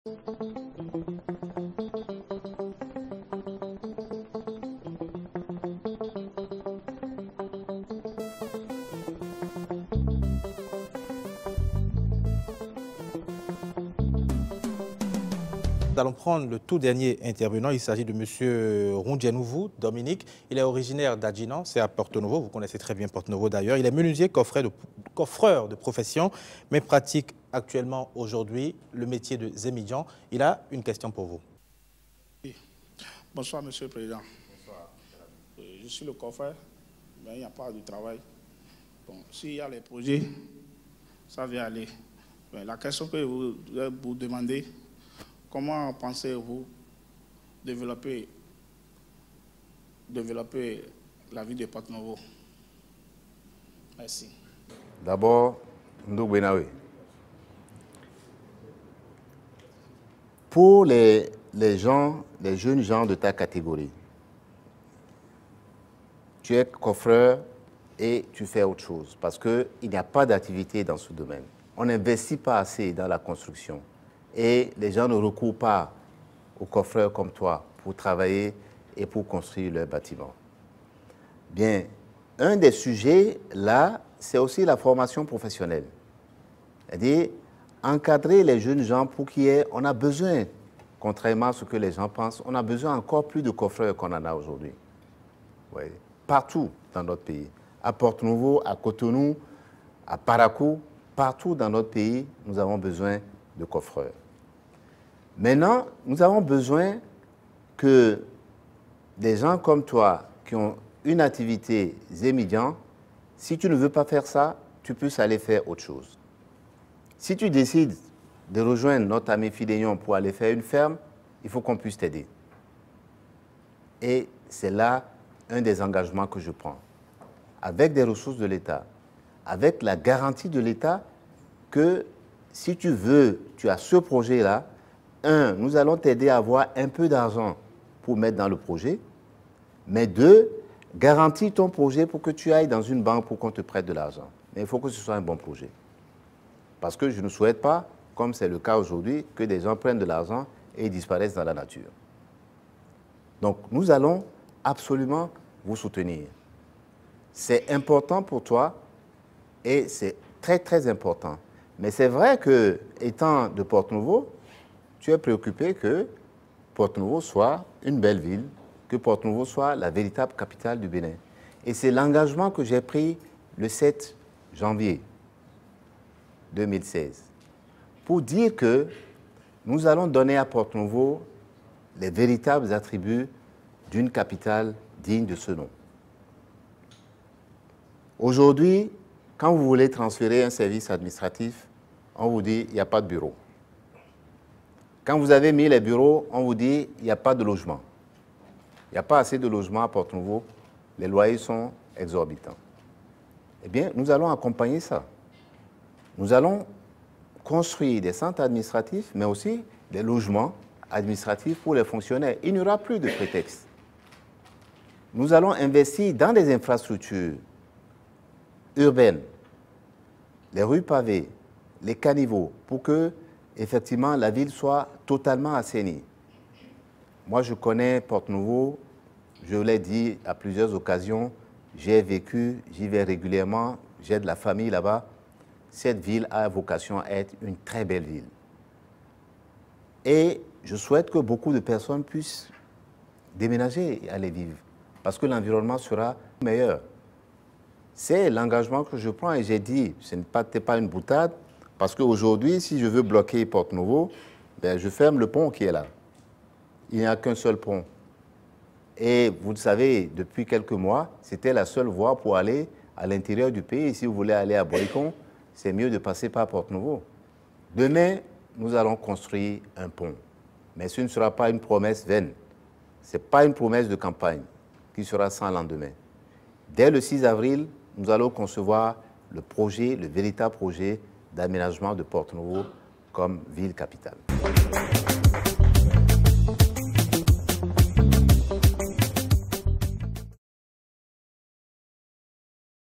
Nous allons prendre le tout dernier intervenant. Il s'agit de M. Rondianouvou, Dominique. Il est originaire d'Adjinan, c'est à Porto-Novo. Vous connaissez très bien Porto-Novo d'ailleurs. Il est menuisier coffreur de profession, mais pratique actuellement aujourd'hui le métier de zémidjan. Il a une question pour vous. Bonsoir, Monsieur le Président. Bonsoir. Je suis le coffreur, mais il n'y a pas de travail. Bon, s'il y a les projets, ça va aller. Mais la question que vous demandez, comment pensez-vous développer la vie de Porto-Novo? Merci. D'abord, Ndoubenawe. Pour les jeunes gens de ta catégorie, tu es coffreur et tu fais autre chose parce qu'il n'y a pas d'activité dans ce domaine. On n'investit pas assez dans la construction. Et les gens ne recourent pas aux coffreurs comme toi pour travailler et pour construire leurs bâtiments. Bien, un des sujets là, c'est aussi la formation professionnelle. C'est-à-dire encadrer les jeunes gens pour qu'il y ait, on a besoin, contrairement à ce que les gens pensent, on a besoin encore plus de coffreurs qu'on en a aujourd'hui. Oui. Partout dans notre pays. À Porto-Novo, à Cotonou, à Parakou, partout dans notre pays, nous avons besoin de coffreurs. Maintenant, nous avons besoin que des gens comme toi, qui ont une activité zémidjan, si tu ne veux pas faire ça, tu puisses aller faire autre chose. Si tu décides de rejoindre notre ami Fidélion pour aller faire une ferme, il faut qu'on puisse t'aider. Et c'est là un des engagements que je prends. Avec des ressources de l'État, avec la garantie de l'État que si tu veux, tu as ce projet-là, nous allons t'aider à avoir un peu d'argent pour mettre dans le projet, mais deux, garantis ton projet pour que tu ailles dans une banque pour qu'on te prête de l'argent. Mais il faut que ce soit un bon projet. Parce que je ne souhaite pas, comme c'est le cas aujourd'hui, que des gens prennent de l'argent et disparaissent dans la nature. Donc, nous allons absolument vous soutenir. C'est important pour toi et c'est très, très important. Mais c'est vrai que, étant de Porto-Novo, tu es préoccupé que Porto-Novo soit une belle ville, que Porto-Novo soit la véritable capitale du Bénin. Et c'est l'engagement que j'ai pris le 7 janvier 2016 pour dire que nous allons donner à Porto-Novo les véritables attributs d'une capitale digne de ce nom. Aujourd'hui, quand vous voulez transférer un service administratif, on vous dit qu'il n'y a pas de bureau. Quand vous avez mis les bureaux, on vous dit qu'il n'y a pas de logement. Il n'y a pas assez de logements à Porto-Novo. Les loyers sont exorbitants. Eh bien, nous allons accompagner ça. Nous allons construire des centres administratifs, mais aussi des logements administratifs pour les fonctionnaires. Il n'y aura plus de prétexte. Nous allons investir dans des infrastructures urbaines, les rues pavées, les caniveaux, pour que, effectivement, la ville soit totalement assainie. Moi, je connais Porto-Novo, je l'ai dit à plusieurs occasions, j'ai vécu, j'y vais régulièrement, j'ai de la famille là-bas. Cette ville a vocation à être une très belle ville. Et je souhaite que beaucoup de personnes puissent déménager et aller vivre, parce que l'environnement sera meilleur. C'est l'engagement que je prends et j'ai dit, ce n'est pas une boutade, parce qu'aujourd'hui, si je veux bloquer Porto-Novo, ben, je ferme le pont qui est là. Il n'y a qu'un seul pont. Et vous le savez, depuis quelques mois, c'était la seule voie pour aller à l'intérieur du pays. Si vous voulez aller à Boycon, c'est mieux de passer par Porto-Novo. Demain, nous allons construire un pont. Mais ce ne sera pas une promesse vaine. Ce n'est pas une promesse de campagne qui sera sans lendemain. Dès le 6 avril, nous allons concevoir le projet, le véritable projet d'aménagement de Porto-Novo comme ville capitale.